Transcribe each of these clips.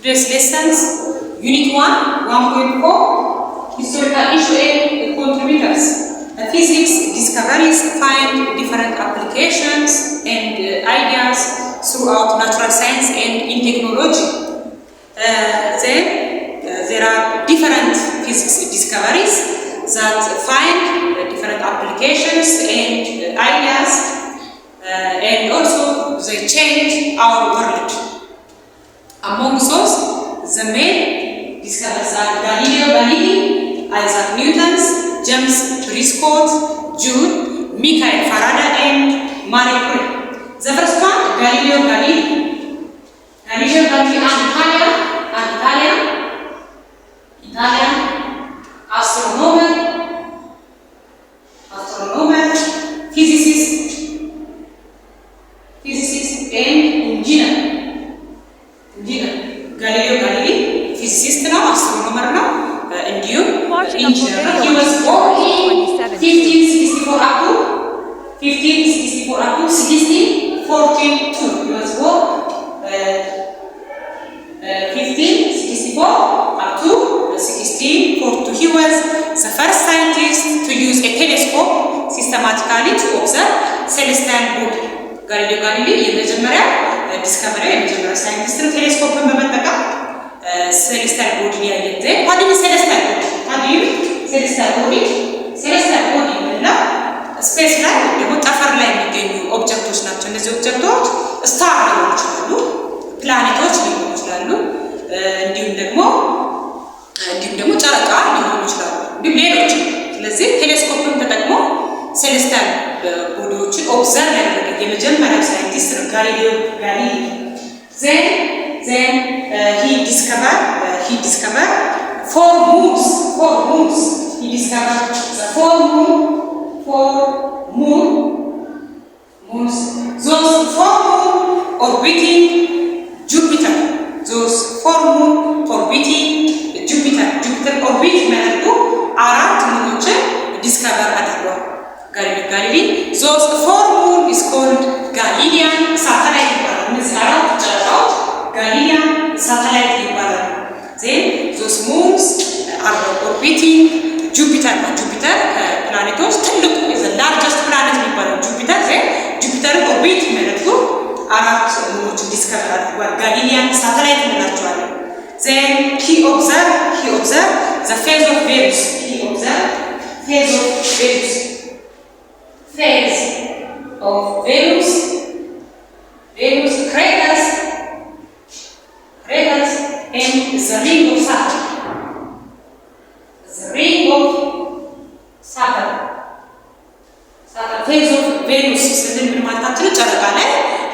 Today's lessons, Unit 1, 1.4, Historical Issue and Contributors. Physics discoveries find different applications and ideas throughout natural science and in technology. Then there are different physics discoveries that find different applications and ideas, and also they change our world. Among those, the main discoveries are Galileo Galilei, Isaac Newton, James Prescott, Joule, Michael Faraday, and Marie Curie. The first one, Galileo Galilei. Galileo Galilei, an Italian astronomer, physicist, and engineer. Galileo Galilei, physicist now, astronomer now, and engineer. He was born in 1564 up to 1642. He was born 1564 up to 1642. He was the first scientist to use a telescope systematically to observe celestial body. Galileo Galilei የመጀመሪያ ዲስከቨሪ የመጀመሪያ ሳይንቲስት ነው። ቴሌስኮፕን በመጠቀም celestial body ያየት። What is celestial body? celestial body እና ስፔስ ላይ ደግሞ ጠፈር ላይ የሚገኙ ኦብጀክቶች ናቸው። እነዚህ ኦብጀክቶች ስታር ሊሆኑ ይችላሉ፣ ፕላኔቶች ሊሆኑ ይችላሉ፣ እንዲሁም ደግሞ ጨረቃ ሊሆኑ ይችላሉ፣ እንዲሁም ሌሎች። ስለዚህ ቴሌስኮፕን ተጠቅሞ celestial ቦዲዎችን ኦብዘርቭ ያደረገ የመጀመሪያው ሳይንቲስት ነው Galileo Galilei. Then he discovered four moons. He discovered the four moons. Those four moons orbiting Jupiter. Jupiter orbit ማለት አራት ሙኖችን ዲስከቨር አድርጓል Galileo Galilei. Those four moons is called Galilean satellite. እነዚህ አራት ጨረቃዎች Galilean satellite ይባላሉ። Then those moons are orbiting Jupiter. Jupiter ከፕላኔቶች ትልቁ the largest planet የሚባለው Jupiter. Then Jupiter orbit ማለት አራት ሙኖችን ዲስከቨር አድርጓል Galilean satellite እንላቸዋለን። Then he observed the phase of Venus. Venus craters and the ring of Saturn. Phase of Venus ስንል ምን ማለታችን ነው? ጨረቃ ላይ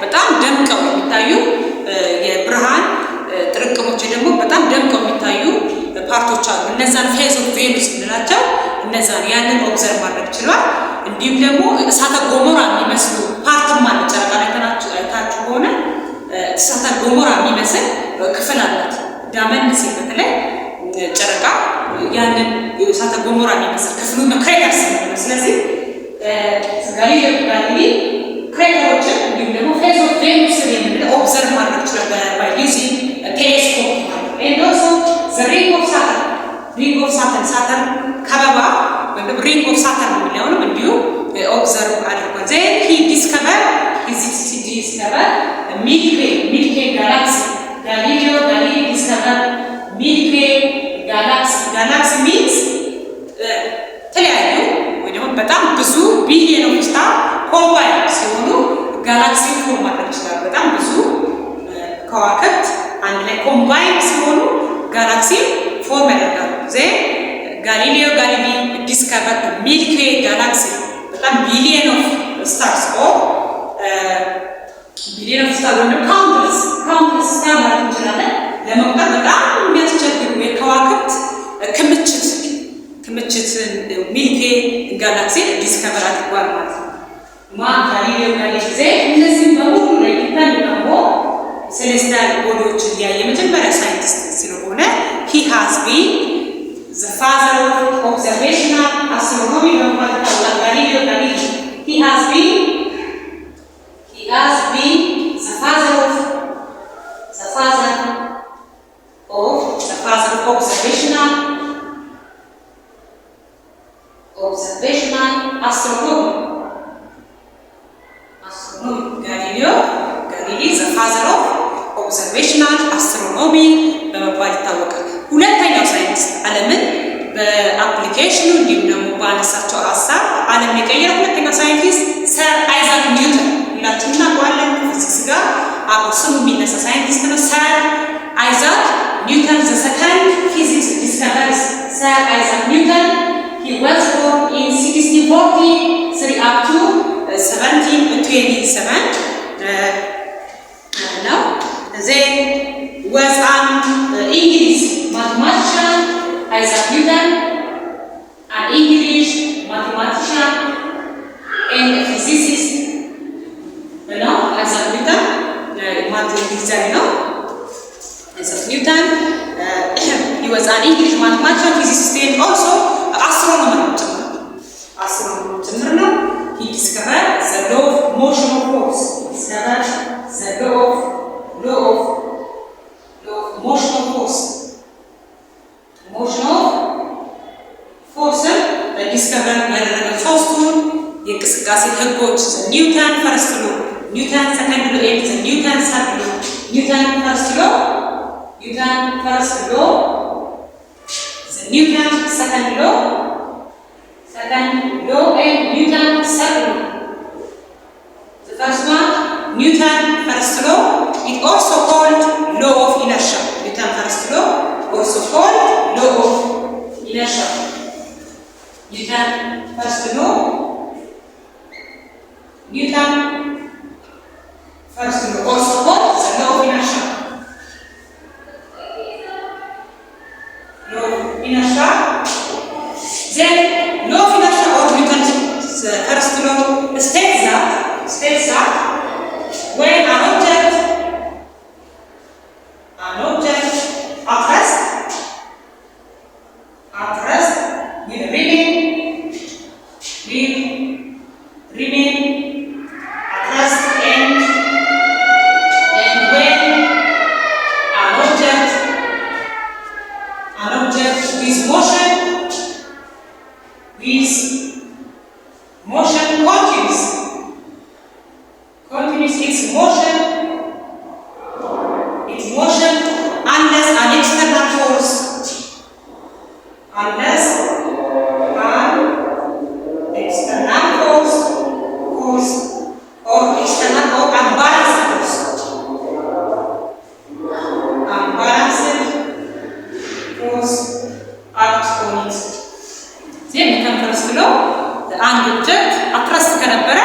በጣም ደምቀው የሚታዩ የብርሃን ጥርቅሞች ደግሞ በጣም ደምቀው የሚታዩ ፓርቶች አሉ። እነዛን ፌዝ ኦፍ ቬኑስ እንላቸው። እነዛን ያንን ኦብዘርቭ ማድረግ ችሏል። እንዲሁም ደግሞ እሳተ ገሞራ የሚመስሉ ፓርትም አለ ጨረቃ ላይ ታችሁ ሆነ እሳተ ገሞራ የሚመስል ክፍል አላት። ዳመን ሲል በተለይ ጨረቃ ያንን እሳተ ገሞራ የሚመስል ክፍሉን ክሬተርስ ነው። ስለዚህ Galileo Galilei ክሬተሮችን እንዲሁም ደግሞ ፌዝ ኦፍ ቬኑስ የምንለው ኦብዘርቭ ማድረግ ችሏል by using a telescope. And also the ring of Saturn. Saturn ከበባ ወይም ring of Saturn የሚለውንም እንዲሁ ኦብዘርቭ አድርጓል። Then he discovered Milky Way galaxy. Galileo Galilei discovered Milky Way galaxy. Galaxy means ተለያዩ ወይ ደግሞ በጣም ብዙ ቢሊየን ኦፍ ስታር ኮምባይን ሲሆኑ ጋላክሲ ፎርም ማድረግ ይችላል። በጣም ብዙ ከዋክብት አንድ ላይ ኮምባይን ሲሆኑ ጋላክሲ ፎርም ያደርጋሉ። Galileo Galilei discovered Milky Way galaxy. በጣም ቢሊየን ኦፍ ስታርስ ወይም ካውንትለስ ስታር ማለት እንችላለን። ለመቁጠር በጣም የሚያስቸግሩ የከዋክብት ክምችትን ሚልኪ ዌይ ጋላክሲ ዲስከቨር አድርጓል ማለት ነው። Galileo Galilei እነዚህ በሙሉ ላይ ደግሞ celestial ቦዲዎችን ያየ የመጀመሪያ ሳይንቲስት ስለሆነ he has been the father of observational astronomy በማለት ታውቃለህ። Galileo Galilei he has been the father observational, astronomy. Galileo is the father of observational astronomy በመባል ይታወቃል። ሁለተኛው ሳይንስ ዓለምን በአፕሊኬሽኑ እንዲሁም ደግሞ ባነሳቸው ሀሳብ ዓለም የቀየረ ሁለተኛው ሳይንቲስት ሰር አይዛክ ኒውተን ሁላችንም እናውቀዋለን። ከፊዚክስ ጋር አብሮ ስሙ የሚነሳ ሳይንቲስት ነው። ሰር አይዛክ ኒውተን the second physics discoveries. Sir Isaac Newton, he was born in 1643 up to 1727. Now, then was an English mathematician, Isaac Newton, an English mathematician and a physicist. Now, Isaac Newton, Isaac Newton, he was an English mathematician, physicist, and also astronomer. He discovered the law of motion of force. He discovered the law of motion of force. Motion of force. The discovered by the first one. የእንቅስቃሴ ህጎች ኒውተን ፈርስት ሎ ኒውተን ሰከንድ ሎ ኤንድ ኒውተን ሰርድ ሎ ኒውተን ፈርስት ሎ ኒውተን ፈርስት ሎ ኒውተን ሰከንድ ሎ ኤንድ ኒውተን ሰርድ ሎ the first one Newton first law it also called law of inertia. Newton first law also called law of inertia. Newton first law Newton first law also called the law of inertia. Law of inertia. Then law of inertia or Newton's first law states that when an object at rest will remain at rest and when an object with motion continues its motion unless an external force or external or unbalanced force act on it. Then Newton first law አንድ ኦብጀክት አትረስት ከነበረ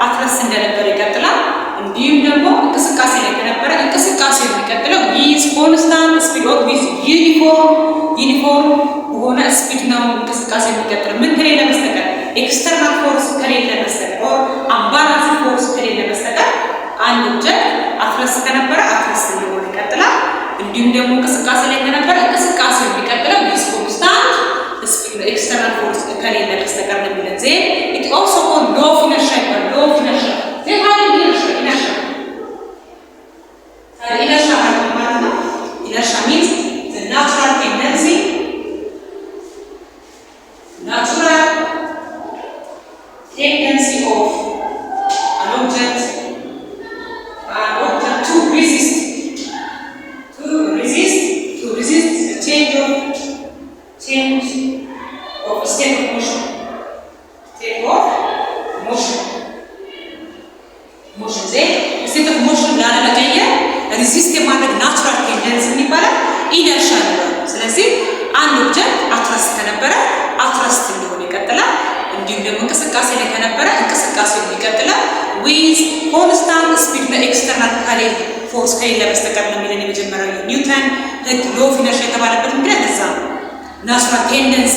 አትረስት እንደነበረ ይቀጥላል። እንዲሁም ደግሞ እንቅስቃሴ ላይ ከነበረ እንቅስቃሴ የሚቀጥለው with constant speed or with uniform በሆነ ስፒድ ነው እንቅስቃሴ የሚቀጥለው ምን ከሌለ በስተቀር ኤክስተርናል ፎርስ ከሌለ በስተቀር or unbalanced force ከሌለ በስተቀር አንድ ኦብጀክት አትረስት ከነበረ አትረስት እንደሆነ ይቀጥላል። እንዲሁም ደግሞ እንቅስቃሴ ላይ ከነበረ እንቅስቃሴ የሚቀጥለው with constant speed ነው ኤክስተርናል ፎርስ ከሌለ በስተቀር ነው የሚለው then it also called law of inertia. Then how do you inertia inertia means the natural tendency of an object to resist the change of state of motion. Then state of motion ላለመቀየር ሪዚስት የማድረግ ናቹራል ቴንደንሲ የሚባለው ኢነርሻ ነው። ስለዚህ አንድ ኦብጀክት አትረስት ከነበረ አትረስት እንደሆነ ይቀጥላል። እንዲሁም ደግሞ እንቅስቃሴ ላይ ከነበረ እንቅስቃሴው ይቀጥላል with constant speed በኤክስተርናል ፎርስ ከሌለ በስተቀር ነው የሚለን የመጀመሪያው ኒውተን ህግ ሎ ኦፍ ኢነርሺያ የተባለበት ምክንያት እዛ ነው። ናቹራል ቴንደንሲ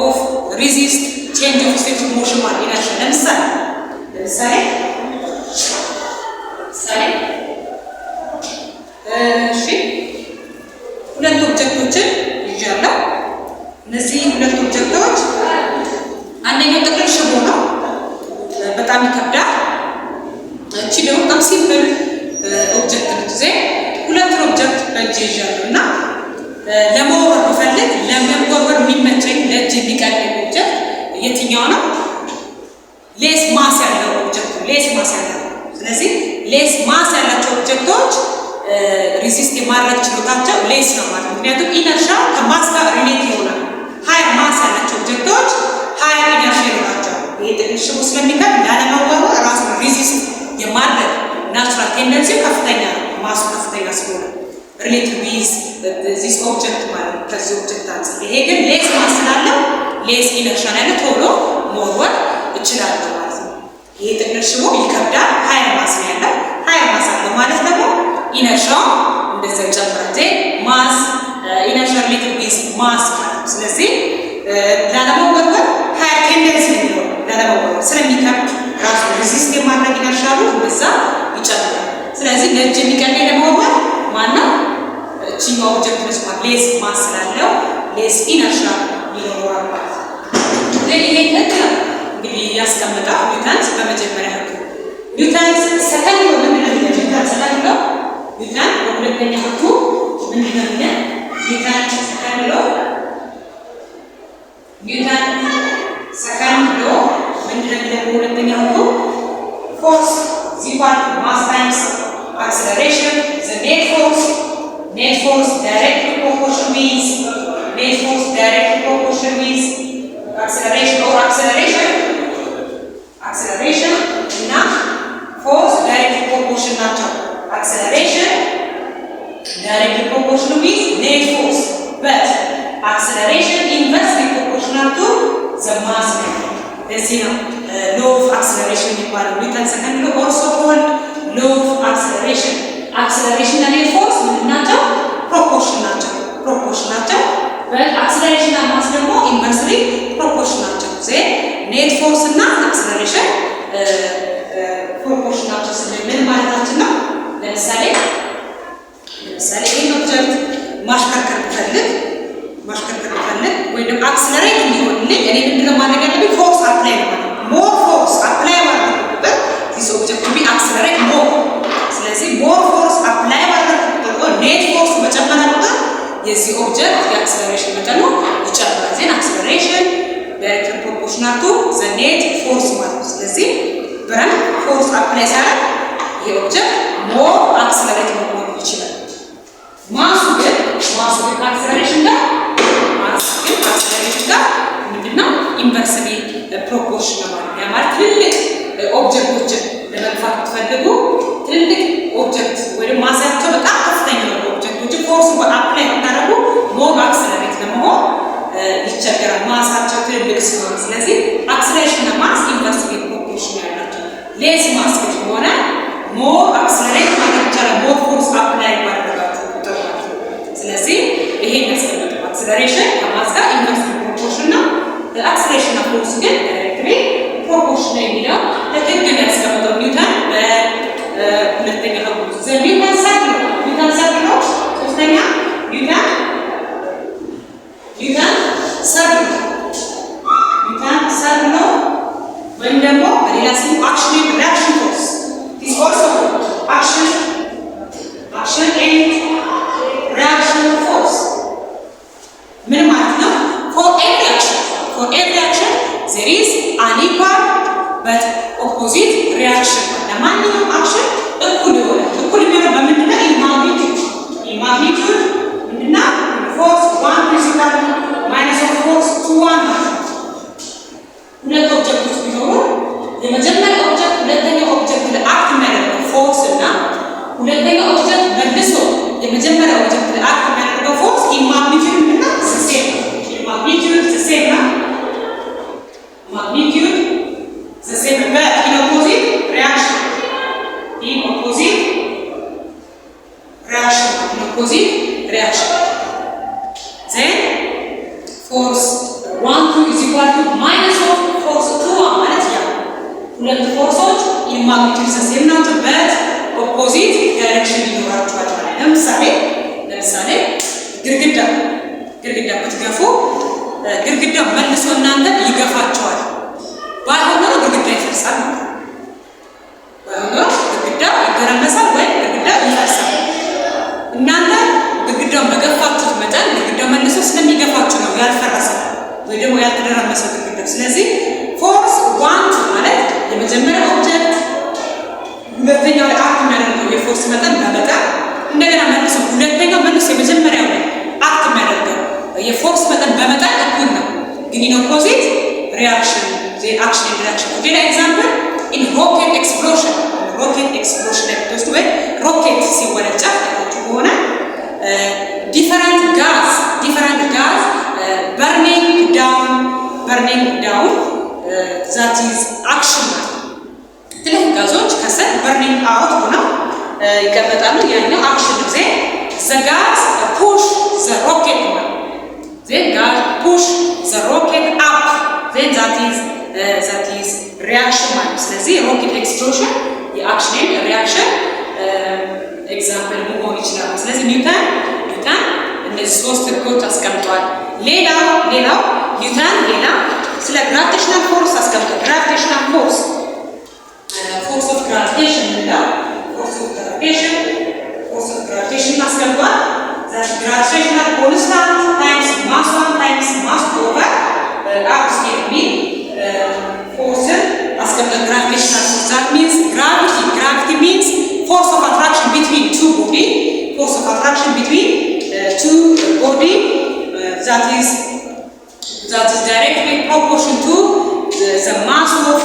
ኦፍ ሪዚስት ቼንጅ ኦፍ ስቴት ኦፍ ሞሽን ማለት ኢነርሺያ ለምሳሌ ሁለት ኦብጀክቶችን ይዣለሁ። እነዚህ ሁለት ኦብጀክቶች አንደኛው ጥቅል ሽቦ ነው፣ በጣም ይከብዳል። እቺ ደግሞ በጣም ሲምፕል ኦብጀክት ነች። ሁለት ኦብጀክት በእጅ ይዣለሁ እና ለመውረድ ብፈልግ ለእጅ የሚቀርብ ኦብጀክት የትኛው ነው? ሌስ ማስ ያለው ኦብጀክት ሌስ ማስ ያለው። ስለዚህ ሌስ ማስ ያላቸው ኦብጀክቶች ሪዚስት የማድረግ ችሎታቸው ሌስ ነው ማለት ነው። ምክንያቱም ኢነርሻ ከማስ ጋር ሪሌት ይሆናል። ሃየር ማስ ያላቸው ኦብጀክቶች ሃየር ኢነርሻ ይኖራቸዋል። ይሄ ትንሽ ስለሚከብድ ላለመወርወር ራሱ ሪዚስት የማድረግ ናቹራል ቴንደንሲው ከፍተኛ ነው። ማሱ ከፍተኛ ስለሆነ ሪሌቲቭ ዊዝ ዚስ ኦብጀክት ማለት ነው ከዚህ ኦብጀክት አንፃር። ይሄ ግን ሌስ ማስ ስላለው ሌስ ኢነርሻ ያለው ቶሎ መወርወር እችላለሁ ማለት ነው። ይሄ ጥቅል ሽቦ ይከብዳል። ሃየር ማስ ነው ያለው። ሃየር ማስ አለው ማለት ደግሞ ኢነርሻው እንደዚህ ጨምረን ማስ ኢነርሻ ሪሌቲቭ ዊዝ ማስ ማለት ነው። ስለዚህ ላለመወርወር ሃየር ቴንደንሲ ነው ላለመወርወር ስለሚከብድ ራሱ ሪዚስት የማድረግ ኢነርሻሉ እንደዛ ይጨምራል። ስለዚህ ለእጅ የሚቀርብ ለመወርወር ማነው? እቺኛው ኦብጀክት ነች ማለት ሌስ ማስ ስላለው ሌስ ኢነርሻ ይኖረዋል ማለት ነው። ይሄ ህግ ነው እንግዲህ ያስቀመጠው ኒውተንስ በመጀመሪያ ህግ። ኒውተንስ ሰከንድ ነው ምንድነው? ኒውተን ሰከንድ ነው። ኒውተን በሁለተኛ ህጉ ምንድነው? ኒውተን ሰከንድ ነው። ኒውተን ሰከንድ ነው ምንድነው? በሁለተኛ ህጉ ፎርስ equal to mass times acceleration. The net force directly proportional with acceleration or acceleration now force directly proportional to acceleration directly proportional with net force, but acceleration inversely proportional to the mass. This is law of acceleration ይባላል። ኒውተን ሰከንድ ሎ also called law of acceleration. acceleration እና net force ምንድናቸው? proportion ናቸው። but acceleration እና mass ደግሞ inversely proportion ናቸው። net force እና acceleration proportion ናቸው ስንል ምን ማለታችን ነው? ለምሳሌ ይሄን ኦብጀክት ማሽከርከር ብፈልግ ወይ ደግሞ አክሰለሬት እንዲሆንልኝ እኔ ምንድነው ማድረግ ያለብኝ? ፎርስ አፕላይ ነው ማለት ነው። ሞር ፎርስ አፕላይ ማድረግ ቁጥር ዚስ ኦብጀክት ቢ አክሰለሬት ሞር። ስለዚህ ሞር ፎርስ አፕላይ ማድረግ ቁጥር ኔት ፎርስ መጨመር ቁጥር የዚህ ኦብጀክት የአክሰለሬሽን መጠኑ ይጨምራል። ዜን አክሰለሬሽን ዳይሬክትሊ ፕሮፖርሽናል ቱ ዘ ኔት ፎርስ ማለት ነው። ስለዚህ ብረን ፎርስ አፕላይ ሲያደርግ ይሄ ኦብጀክት ሞር አክሰለሬት መሆን ይችላል። ማሱ ግን አክሰለሬሽን ጋር ምንድነው? ኢንቨርስሊ ፕሮፖርሽናል ማለት ነው። ማለት ትልቅ ኦብጀክቶችን ለመግፋት ትፈልጉ ትልቅ ኦብጀክት ወይም ማሳቸው በጣም ከፍተኛ ነው ኦብጀክቶችን ፎርስ አፕላይ ታደርጉ ሞር አክሰለሬት ለመሆን ይቸገራል ማሳቸው ትልቅ ስለሆነ። ስለዚህ አክሰለሬሽን እና ማስ ኢንቨርስሊ ፕሮፖርሽናል ናቸው። ሌስ ማስ ከሆነ ሞር አክሰለሬት ማድረግ ይቻላል ሞር ፎርስ አፕላይ ማድረጋችሁ ቁጥር ማለት ነው። ስለዚህ ይሄን ያስቀምጣል። acceleration ከማስ ጋር ኢንቨርስሊ ፕሮፖርሽን ነው። acceleration እና ፎርስ ግን ዳይሬክትሊ ፕሮፖርሽን ነው የሚለው ለህግ ያስቀምጠው ኒውተን በሁለተኛ ህጉ። ኒውተን ሰርክል ነው ሶስተኛ ኒውተን ሰርክል ነው ወይም ደግሞ በሌላ ስሙ አክሽን ሪአክሽን ፎርስ is also action and reaction force. ምን ማለት ነው? for every action there is an equal but opposite reaction. ለማንኛውም አክሽን እኩል የሚሆነው በምንድን ነው? in magnitude ምንድን ነው? force 1 principal minus of force 2 ሁለት ኦብጀክቶች ቢኖሩ የመጀመሪያ ኦብጀክት ሁለተኛው ኦብጀክት ለአክት የሚያደርገው ፎርስ እና ሁለተኛው ኦብጀክት መልሶ የመጀመሪያ ኦብጀክት ለአክት የሚያደርገው ፎርስ in magnitude ምንድን ነው? magnitude the same now. Magnitude the same, but in opposite reaction. Then force 1 2 is equal to minus of force 2 ማለት ያ ሁለት ፎርሶች in magnitude the same ናቸው but opposite direction ይኖራቸዋል። ለምሳሌ ግድግዳ ብትገፉ ግድግዳው መልሶ እናንተን ይገፋቸዋል። ባይሆን ኖሮ ግድግዳ ይፈርሳል ማለት ነው። ባይሆን ኖሮ ግድግዳ ይገረመሳል ወይም ግድግዳ ይፈርሳል። እናንተ ግድግዳውን በገፋችሁት መጠን ግድግዳው መልሶ ስለሚገፋችሁ ነው ያልፈረሰው ወይ ደግሞ ያልተደራመሰ ግድግዳ። ስለዚህ ፎርስ 1 ማለት የመጀመሪያው ኦብጀክት ሁለተኛው ላይ አክት የሚያደርገው የፎርስ መጠን በመጠን እንደገና መልሶ ሁለተኛው መልሶ የመጀመሪያው ላይ አክት የሚያደርገው የፎርስ መጠን በመጠን እኩል ነው። ግን ኢን ኦፖዚት ሪአክሽን አክሽን ኤንድ ሪአክሽን። ሌላ ኤግዛምፕል ኢን ሮኬት ኤክስፕሎሽን ላይ ብትወስዱ ወይ ሮኬት ሲወነጨፍ ከሆነ ዲፈረንት ጋዝ በርኒንግ ዳውን ዛት ኢዝ አክሽን ማለት የተለያዩ ጋዞች ከሰል በርኒንግ አውት ሆነው ይቀመጣሉ። ያኛው አክሽን ጊዜ ዘጋዝ ፑሽ ዘ ሮኬት ነው። ዜን ጋዝ ፑሽ ዘ ሮኬት አፕ ዜን ዛት ኢዝ ሪአክሽን ማለት። ስለዚህ ሮኬት ኤክስፕሎሽን የአክሽን ሪአክሽን ኤግዛምፕል መሆን ይችላል። ስለዚህ ኒውተን እነዚህ ሶስት ህጎች አስቀምጧል። ሌላው ኒውተን ስለ ግራቪቴሽናል ፎርስ አስቀምጧል። ግራቪቴሽናል ፎርስ ኦፍ ግራቪቴሽን ነው። ፎርስ ኦፍ ግራቪቴሽን አስቀምጧል። ግራቪቴሽናል ኮንስታንት ታይምስ ማስ 1 ታይምስ ማስ 2 ኦቨር አር ስኬር ሚል ፎርስን አስቀምጧል። ግራቪቴሽናል ፎርስ ዛት ሚንስ ግራቪቲ ሚንስ force of attraction between two body, that is directly proportional to the mass of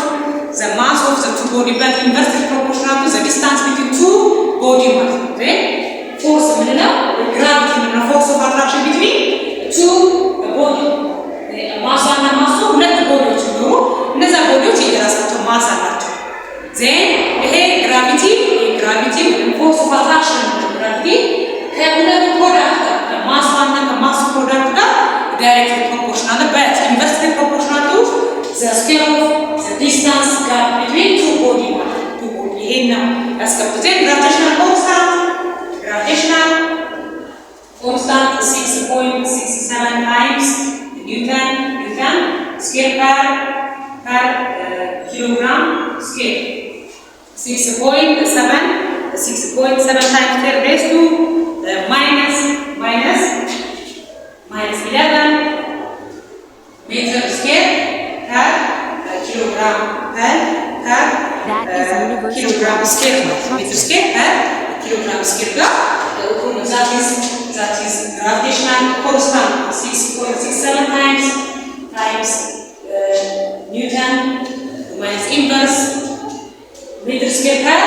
the two body, but inversely proportional to the distance between two body. Okay? Force gravity force of attraction between two body. Mass and mass ሁለት ቦዲዎች ነው። እነዛ ቦዲዎች የራሳቸው ማስ አላቸው። then gravity force of attraction gravity ከሁለቱ ፕሮዳክት ከማስ እና ከማስ ፕሮዳክት ጋር directly proportional but inversely proportional to the scale of the distance gap between two body. ይሄን ነው ያስቀምጡት። gravitational constant 6.67 times Newton scale per kilogram scale. 6.7 times 10 raised to minus 11 meter square per kilogram per kilogram square. Meter square per kilogram square. That is gravitational constant 6.67 times Newton minus inverse meter square per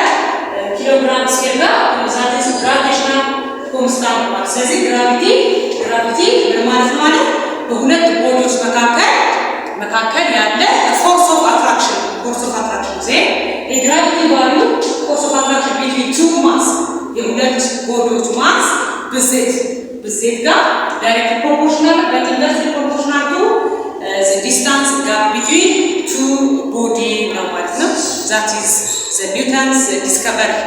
kilogram square that is gravitational constant ማለት። ስለዚህ ግራቪቲ ማለት ነው በሁለት ቦዲዎች መካከል ያለ force of attraction ዜ የግራቪቲ value force of attraction between two mass የሁለት ቦዲዎች ማስ ብዜት ጋር directly proportional but inversely proportional to the distance gap between two body ነው ማለት ነው። that is the Newton's discovery.